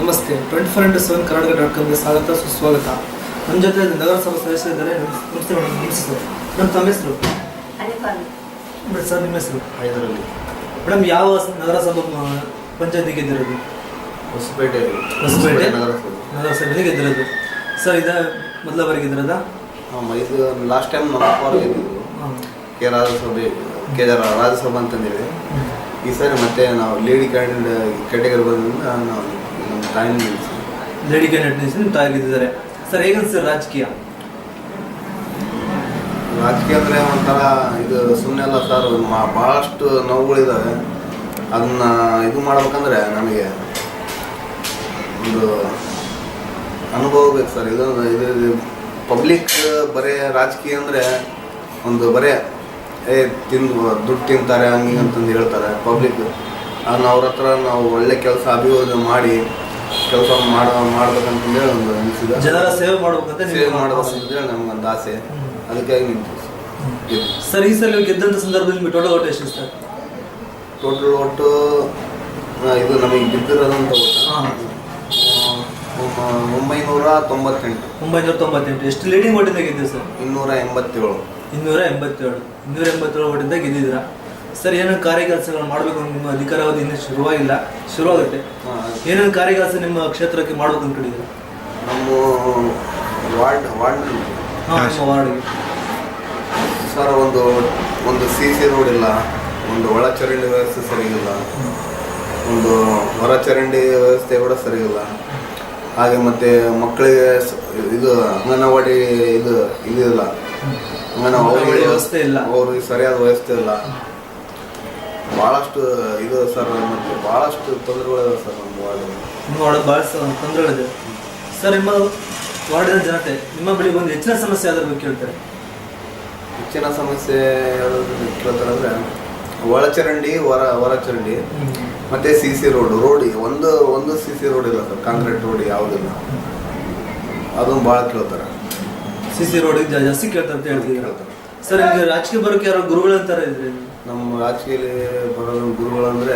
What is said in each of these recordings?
ನಮಸ್ತೆ 24x7 ಕನ್ನಡ.com ಸ್ವಾಗತ ಸುಸ್ವಾಗತ. ನಮ್ಮ ಜೊತೆ ನಗರಸಭಾ ಸದಸ್ಯರಿದ್ದಾರೆ. ನಮಸ್ತೆ ಮೇಡಮ್. ನಮಸ್ತೆ ಸರ್. ನಮ್ಮ ತಮ್ಮ ಹೆಸರು ಸರ್, ನಿಮ್ಮ ಹೆಸರು? ಮೇಡಮ್, ಯಾವ ನಗರಸಭಾ ಪಂಚಾಯತಿ ಗೆದ್ದಿರೋದು? ಹೊಸಪೇಟೆ ನಗರಸಭೆಯಲ್ಲಿ ಗೆದ್ದಿರೋದು ಸರ್. ಇದ ಮೊದಲ ಬಾರಿ ಗೆದ್ದಿರೋದಾ? ಇದು ಲಾಸ್ಟ್ ಟೈಮ್ ನಮ್ಮ ಅಪ್ಪ ಗೆದ್ದಿದ್ರು. ರಾಜ್ಯಸಭಾ ಅಂತಂದಿದೆ. ಈ ಸಾರಿ ಮತ್ತೆ ನಾವು ಲೇಡಿ ಕ್ಯಾಟಗರಿ ಬಂದ್ರಿಂದ ನಾವು ನಮ್ಮ ತಾಯಿ ಲೇಡಿ ಕ್ಯಾಂಡಿಡೇಟ್ ನಿಲ್ಲಿಸಿ ನಿಮ್ಮ ತಾಯಿ ಗೆದ್ದಿದ್ದಾರೆ ಸರ್. ಹೇಗನ್ಸರ್ ರಾಜಕೀಯ ಅಂದರೆ ಒಂಥರ ಇದು ಸುಮ್ಮನೆ ಅಲ್ಲ ಸರ್. ಭಾಳಷ್ಟು ನೋವುಗಳಿದ್ದಾವೆ. ಅದನ್ನ ಇದು ಮಾಡ್ಬೇಕಂದ್ರೆ ನಮಗೆ ಒಂದು ಅನುಭವ ಬೇಕು ಸರ್. ಇದು ಪಬ್ಲಿಕ್ ಬರೇ ರಾಜಕೀಯ ಅಂದರೆ ಒಂದು ಬರೇ ದುಡ್ಡು ತಿಂತಾರೆ ಹಂಗೆ ಅಂತಂದು ಹೇಳ್ತಾರೆ ಪಬ್ಲಿಕ್. ಅದನ್ನ ಅವ್ರ ಹತ್ರ ನಾವು ಒಳ್ಳೆ ಕೆಲಸ ಅಭಿವೃದ್ಧಿ ಮಾಡಿ ಕೆಲಸ ಮಾಡ್ಬೇಕಂತಂದೇಳಿ ಒಂದು ಅನಿಸಿದೆ. ಜನರ ಸೇವೆ ಮಾಡ್ಬೇಕಂತ ಮಾಡ್ಬೇಕಂತೇಳಿ ನಮ್ಗೊಂದು ಆಸೆ. ಅದಕ್ಕಾಗಿ ನಿಂತು ಸರ್. ಈ ಸಲ ಗೆದ್ದಂಥ ಸಂದರ್ಭದಲ್ಲಿ ನಿಮಗೆ ಟೋಟಲ್ ಓಟ್ ಎಷ್ಟು ಸರ್? ಟೋಟಲ್ ಒಟ್ಟು ಇದು ನಮಗೆ ಬಿದ್ದಿರೋದಂತ 998. ಎಷ್ಟು ಲೀಡಿಂಗ್ ಓಟಿಂದ ಗೆದ್ದಿದೆ ಸರ್? 287 ಓಟಿಂದ ಗೆದ್ದಿದ್ದೀರಾ ಸರ್. ಏನೇನು ಕಾರ್ಯಕೆಲಸಗಳು ಮಾಡಬೇಕು ನಿಮ್ಮ ಅಧಿಕಾರಾವಧಿ ಇನ್ನೂ ಶುರುವಾಗುತ್ತೆ. ಏನೇನು ಕಾರ್ಯಕೆಲಸ ನಿಮ್ಮ ಕ್ಷೇತ್ರಕ್ಕೆ ಮಾಡ್ಬೇಕು ಅಂದ್ಕೊಂಡಿದ್ದೀರಾ? ನಮ್ಮ ವಾರ್ಡ್ಗೆ ಸರ್ ಒಂದು CC ರೋಡ್ ಇಲ್ಲ, ಒಂದು ಒಳ ಚರಂಡಿ ವ್ಯವಸ್ಥೆ ಸರಿಯಿಲ್ಲ, ಒಂದು ಹೊರ ಚರಂಡಿ ವ್ಯವಸ್ಥೆ ಕೂಡ ಸರಿಯಿಲ್ಲ. ಹಾಗೆ ಮತ್ತೆ ಮಕ್ಕಳಿಗೆ ಇದು ಅಂಗನವಾಡಿ ಇದಿಲ್ಲ, ಅಂಗನವಾಡಿ ವ್ಯವಸ್ಥೆ ಇಲ್ಲ, ಅವ್ರಿಗೆ ಸರಿಯಾದ ವ್ಯವಸ್ಥೆ ಇಲ್ಲ. ಭಾಳಷ್ಟು ಇದು ಸರ್. ಮತ್ತು ಭಾಳಷ್ಟು ತೊಂದರೆಗಳಿವೆ ಸರ್ ನಮ್ಮ ವಾರ್ಡ್. ಭಾಳ ತೊಂದರೆಗಳಿದೆ ಸರ್. ನಿಮ್ಮ ವಾರ್ಡಿನ ಜನತೆ ನಿಮ್ಮ ಬಳಿ ಒಂದು ಹೆಚ್ಚಿನ ಸಮಸ್ಯೆ ಅದ್ರ ಬಗ್ಗೆ ಕೇಳ್ತಾರೆ. ಹೆಚ್ಚಿನ ಸಮಸ್ಯೆ ಕೇಳ್ತಾರೆ ಅಂದರೆ ಒಳಚರಂಡಿ, ಹೊರ ಚರಂಡಿ, ಮತ್ತು CC ರೋಡ್ ಒಂದು CC ರೋಡ್ ಇಲ್ಲ ಸರ್. ಕಾಂಕ್ರೀಟ್ ರೋಡ್ ಯಾವುದಿಲ್ಲ. ಅದನ್ನು ಭಾಳ ಕೇಳ್ತಾರೆ. CC ರೋಡಿಗೆ ಜಾಸ್ತಿ ಕೇಳ್ತಾರೆ ಅಂತ ಹೇಳ್ತಿದ್ದೀರಾ ಸರ್. ಈಗ ರಾಜಕೀಯ ಬರೋಕ್ಕೆ ಯಾರೋ ಗುರುಗಳಂತಾರೆ ಇದ್ರೆ? ನಮ್ಮ ರಾಜಕೀಯದಲ್ಲಿ ಬರೋ ಗುರುಗಳಂದರೆ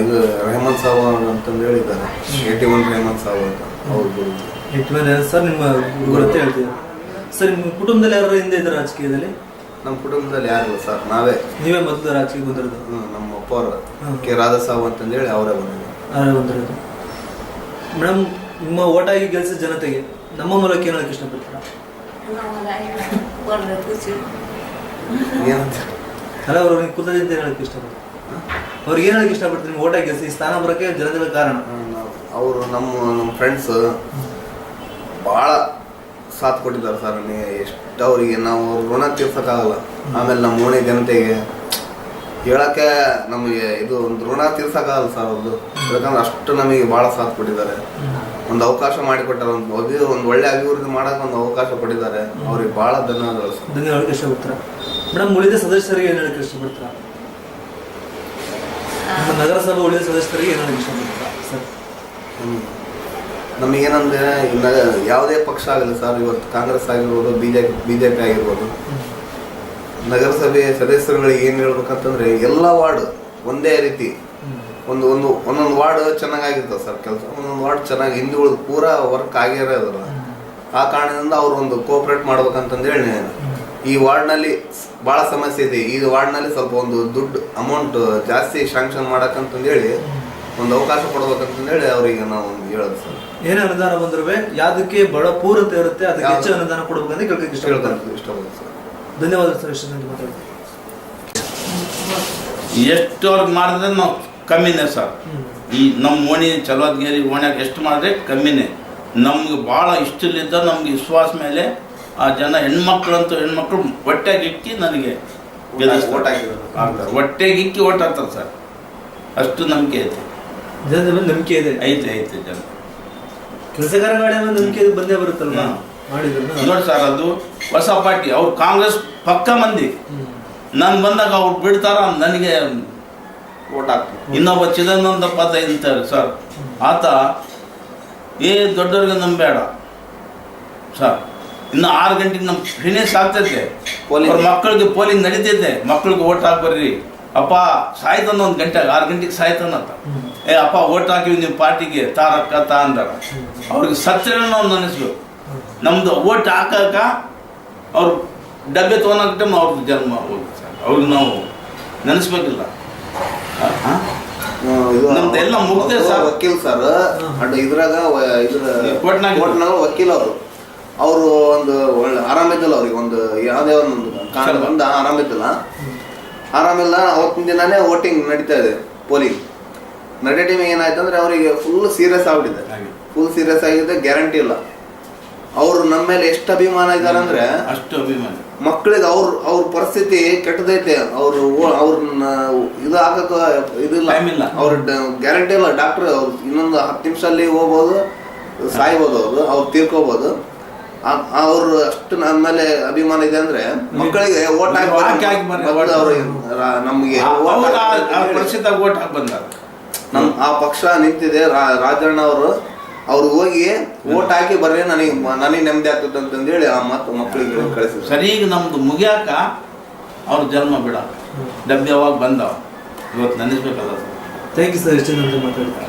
ಇದು ರೆಹಮಾನ್ ಸಾಬ್ ಅಂತಂದು ಹೇಳಿದ್ದಾರೆ. 81 ರೆಹಮಾನ್ ಸಾಬ್ ಅಂತ ಅವ್ರ ಗುರು. 81 ಸರ್ ನಿಮ್ಮ ಗುರುಗಳು ಅಂತ ಹೇಳ್ತಿದ್ದಾರೆ ಸರ್. ನಿಮ್ಮ ಕುಟುಂಬದಲ್ಲಿ ಯಾರು ಹಿಂದೆ ಇದ್ದಾರೆ ರಾಜಕೀಯದಲ್ಲಿ? ನಮ್ಮ ಕುಟುಂಬದಲ್ಲಿ ಯಾರಿಲ್ಲ ಸರ್. ನೀವೇ ಮೊದಲು ರಾಜಕೀಯ ಬಂದಿರೋದು? ನಮ್ಮ ಅಪ್ಪವರು ರಾಧಾ ಸಾಬ್ ಅಂತಂದೇಳಿ ಅವರೇ ಬಂದಿರೋದು. ಮೇಡಮ್, ನಿಮ್ಮ ಓಟಾಗಿ ಗೆಲ್ಸಿದ ಜನತೆಗೆ ನಮ್ಮ ಮೂಲಕ ಏನು ಹೇಳಕ್ಕೆ ಇಷ್ಟಪಡ್ತೀರಾ? ಅಲ್ಲ, ಅವ್ರಿಗೆ ಕೃತಜ್ಞತೆ ಹೇಳಕ್ಕೆ ಇಷ್ಟಪಡ್ತಾರೆ. ಅವ್ರಿಗೆ ಏನು ಹೇಳಕ್ಕೆ ಇಷ್ಟಪಡ್ತೀನಿ? ನಿಮ್ಮ ಓಟಾಗಿ ಗೆಲ್ಸಿ ಸ್ಥಾನ ಬರೋಕ್ಕೆ ಜನತೆಗಳ ಕಾರಣ ಅವರು ನಮ್ಮ ಫ್ರೆಂಡ್ಸ್ ಭಾಳ ಸಾಥ್ ಕೊಟ್ಟಿದ್ದಾರೆ ಸರ್. ಎಷ್ಟು ಅವರಿಗೆ ನಾವು ಋಣ ತೀರ್ಸೋಕ್ಕಾಗಲ್ಲ. ಆಮೇಲೆ ನಮ್ಮ ಓಣಿ ಜನತೆಗೆ ಹೇಳೋಕ್ಕೆ ನಮಗೆ ಇದು ಒಂದು ಋಣ ತೀರ್ಸೋಕ್ಕಾಗಲ್ಲ ಸರ್ ಅವ್ರದ್ದು. ಯಾಕಂದ್ರೆ ಅಷ್ಟು ನಮಗೆ ಭಾಳ ಸಾಥ್ ಕೊಟ್ಟಿದ್ದಾರೆ. ಒಂದು ಅವಕಾಶ ಮಾಡಿಕೊಟ್ಟಾರೆ. ಒಂದು ಒಳ್ಳೆ ಅಭಿವೃದ್ಧಿ ಮಾಡೋಕೆ ಒಂದು ಅವಕಾಶ ಕೊಟ್ಟಿದ್ದಾರೆ. ಅವ್ರಿಗೆ ಭಾಳ ಧನ್ಯವಾದಗಳು ಸರ್. ಧನ್ಯವಾದ ಇಷ್ಟಪಡ್ತೀರಾ ಮೇಡಮ್? ಉಳಿದ ಸದಸ್ಯರಿಗೆ ಏನು ಹೇಳಕ್ಕೆ ಇಷ್ಟಪಡ್ತೀರಾ? ನಮ್ಮ ನಗರಸಭಾ ಉಳಿದ ಸದಸ್ಯರಿಗೆ ಏನು ಹೇಳಕ್ಕೆ ಇಷ್ಟಪಡ್ತೀರಾ ಸರ್? ನಮಗೇನಂದರೆ ಯಾವುದೇ ಪಕ್ಷ ಆಗಲಿ ಸರ್, ಇವತ್ತು ಕಾಂಗ್ರೆಸ್ ಆಗಿರ್ಬೋದು, BJP ಆಗಿರ್ಬೋದು, ನಗರಸಭೆ ಸದಸ್ಯರುಗಳಿಗೆ ಏನು ಹೇಳ್ಬೇಕಂತಂದರೆ ಎಲ್ಲ ವಾರ್ಡ್ ಒಂದೇ ರೀತಿ ಒಂದೊಂದು ವಾರ್ಡ್ ಚೆನ್ನಾಗಿರ್ತದೆ ಸರ್. ಕೆಲಸ ಒಂದೊಂದು ವಾರ್ಡ್ ಚೆನ್ನಾಗಿ ಹಿಂದುಳಿದು ಪೂರಾ ವರ್ಕ್ ಆಗಿರೋದಲ್ಲ. ಆ ಕಾರಣದಿಂದ ಅವ್ರು ಒಂದು ಕೋಆಪ್ರೇಟ್ ಮಾಡ್ಬೇಕಂತಂದೇಳಿ ಈ ವಾರ್ಡ್ನಲ್ಲಿ ಭಾಳ ಸಮಸ್ಯೆ ಇದೆ. ಈ ವಾರ್ಡ್ನಲ್ಲಿ ಸ್ವಲ್ಪ ಒಂದು ದುಡ್ಡು ಅಮೌಂಟ್ ಜಾಸ್ತಿ ಶಾಂಕ್ಷನ್ ಮಾಡೋಕ್ಕಂತಂದೇಳಿ ಒಂದು ಅವಕಾಶ ಕೊಡ್ಬೇಕಂತಂದೇಳಿ ಅವರಿಗೆ ನಾವು ಹೇಳೋದು ಸರ್. ಏನೇ ಅನುದಾನ ಬಂದರೂ ಯಾವುದಕ್ಕೆ ಬಡ ಪೂರತೆ ಇರುತ್ತೆ, ಅದಕ್ಕೆ ಹೆಚ್ಚು ಅನುದಾನ ಕೊಡ್ಬೇಕಂತ ಕೇಳಕ್ಕೆ ಇಷ್ಟಪಡ್ತಾರೆ ಸರ್. ಧನ್ಯವಾದ ಸರ್. ಇಷ್ಟು ಮಾತಾಡ್ತೀವಿ. ಎಷ್ಟು ಅವ್ರಿಗೆ ಮಾಡಿದ್ರೆ ನಾವು ಕಮ್ಮಿನೇ ಸರ್. ಈ ನಮ್ಮ ಓಣಿ ಚಲೋದ್ಗೇರಿ ಓಣ್ಯಾಗ ಎಷ್ಟು ಮಾಡಿದ್ರೆ ಕಮ್ಮಿನೇ. ನಮ್ಗೆ ಭಾಳ ಇಷ್ಟಲಿದ್ದ ನಮ್ಗೆ ವಿಶ್ವಾಸ ಮೇಲೆ ಆ ಜನ ಹೆಣ್ಮಕ್ಳು ಹೊಟ್ಟೆಗಿಕ್ಕಿ ನನಗೆ ಹೊಟ್ಟೆಗಿಕ್ಕಿ ಓಟ್ ಹಾಕ್ತಾರೆ ಸರ್. ಅಷ್ಟು ನಂಬಿಕೆ ಐತೆ. ಜನರ ಮೇಲೆ ನಂಬಿಕೆ ಇದೆ. ಐತೆ ಜನ ಕೆಲಸಗಾರಗಳ ನಂಬಿಕೆ ಬಂದೇ ಬರುತ್ತಲ್ವ ಮಾಡಿದ್ರು ನೋಡಿ ಸರ್. ಅದು ಹೊಸ ಪಾರ್ಟಿ, ಅವ್ರು ಕಾಂಗ್ರೆಸ್ ಪಕ್ಕ ಮಂದಿ. ನಾನು ಬಂದಾಗ ಅವ್ರು ಬಿಡ್ತಾರ, ನನಗೆ ಓಟ್ ಹಾಕ್ತಾರೆ. ಇನ್ನೊಬ್ಬ ಚಿದಾನಂದಪ್ಪ ಅಂತಾರೆ ಸರ್, ಆತ ದೊಡ್ಡವ್ರಿಗೆ ನಂಬೇಡ ಸರ್. ಇನ್ನು 6 ಗಂಟೆಗೆ ನಮ್ಮ ಫಿನಿಶ್ ಆಗ್ತೈತೆ. ಅವ್ರ ಮಕ್ಕಳಿಗೆ ಪೋಲಿಂಗ್ ನಡೀತೈತೆ. ಮಕ್ಕಳಿಗೆ ಓಟ್ ಹಾಕ್ಬರ್ರಿ, ಅಪ್ಪ ಸಾಯ್ತಾನ 1 ಗಂಟೆಗೆ 6 ಗಂಟೆಗೆ ಸಾಯ್ತಾನಂತ. ಏ ಅಪ್ಪ ಓಟ್ ಹಾಕಿವಿ ನಿಮ್ಮ ಪಾರ್ಟಿಗೆ ತಾರಕ್ಕ ತಾ ಅಂದಾರ. ಅವ್ರಿಗೆ ಸತ್ಯನ ನಾವು ನೆನೆಸ್ಬೇಕು. ನಮ್ದು ಓಟ್ ಹಾಕಾಕ ಅವ್ರು ಡಬ್ಬೆ ತೊಗೊಳಕ್ ಟೈಮ್ ಅವ್ರದ್ದು ಜನ್ಮ ಹೋಗುತ್ತೆ ಸರ್. ಅವ್ರಿಗೆ ನಾವು ನೆನೆಸ್ಬೇಕಿಲ್ಲ. ನಮ್ದೆಲ್ಲ ಮುಗ್ದೆ ಸರ್. ವಕೀಲ್ ಸರ್ ಇದ್ರಾಗ ಕೋರ್ಟ್ನಾಗ ವಕೀಲ್ ಅವರು ಒಂದು ಒಳ್ಳೆ ಆರಾಮಿದ್ದಲ್ಲ, ಅವ್ರಿಗೆ ಒಂದು ಯಾವುದೇ ಒಂದು ಕಾರಣದಿಂದ ಆರಾಮಿಲ್ಲ. ಅವತ್ತಿನ ದಿನಾನೇ ವೋಟಿಂಗ್ ನಡೀತಾ ಇದೆ, ಪೋಲಿಂಗ್ ನಡೀ ಟೈಮಿಗೆ ಏನಾಯ್ತು ಅಂದ್ರೆ ಅವರಿಗೆ ಫುಲ್ ಸೀರಿಯಸ್ ಆಗಿದೆ, ಗ್ಯಾರಂಟಿ ಇಲ್ಲ. ಅವ್ರು ನಮ್ಮ ಮೇಲೆ ಎಷ್ಟು ಅಭಿಮಾನ ಇದ್ದಾರೆ ಅಂದ್ರೆ ಅಷ್ಟು ಅಭಿಮಾನ. ಮಕ್ಕಳಿಗೆ ಅವ್ರ ಪರಿಸ್ಥಿತಿ ಕೆಟ್ಟದೈತೆ. ಅವ್ರನ್ನ ಇದು ಹಾಕಕ್ಕ ಇದಿಲ್ಲ, ಅವ್ರ ಗ್ಯಾರಂಟಿ ಇಲ್ಲ. ಡಾಕ್ಟರ್ ಅವ್ರು ಇನ್ನೊಂದು 10 ನಿಮಿಷದಲ್ಲಿ ಹೋಗ್ಬೋದು, ಸಾಯ್ಬೋದು, ಅವ್ರು ತೀರ್ಕೋಬಹುದು. ಅವ್ರು ಅಷ್ಟು ನನ್ನ ಮೇಲೆ ಅಭಿಮಾನ ಇದೆ ಅಂದ್ರೆ ಮಕ್ಕಳಿಗೆ ಓಟ್ ಹಾಕಿ ನಮ್ಗೆ ಓಟ್ ಹಾಕಿ ಬಂದಾರ. ಆ ಪಕ್ಷ ನಿಂತಿದೆ, ರಾಜಣ್ಣ ಅವ್ರು ಹೋಗಿ ಓಟ್ ಹಾಕಿ ಬರ್ರಿ, ನನಗೆ ನೆಮ್ಮದಿ ಆಗ್ತದೆ ಅಂತಂದೇಳಿ ಆ ಮಾತು ಮಕ್ಕಳಿಗೆ ಕಳಿಸಿದ್ರು. ಸರಿ, ಈಗ ನಮ್ದು ಮುಗಿಯಾಕ ಅವ್ರ ಜನ್ಮ ಬಿಡ ಡಬ್ಬಿ ಯಾವಾಗ ಬಂದವ ಇವತ್ತು ನೆನೆಸ್ಬೇಕಲ್ಲ ಸರ್. ಥ್ಯಾಂಕ್ ಯು ಸರ್, ಇಷ್ಟು ಮಾತಾಡ್ತಾರೆ.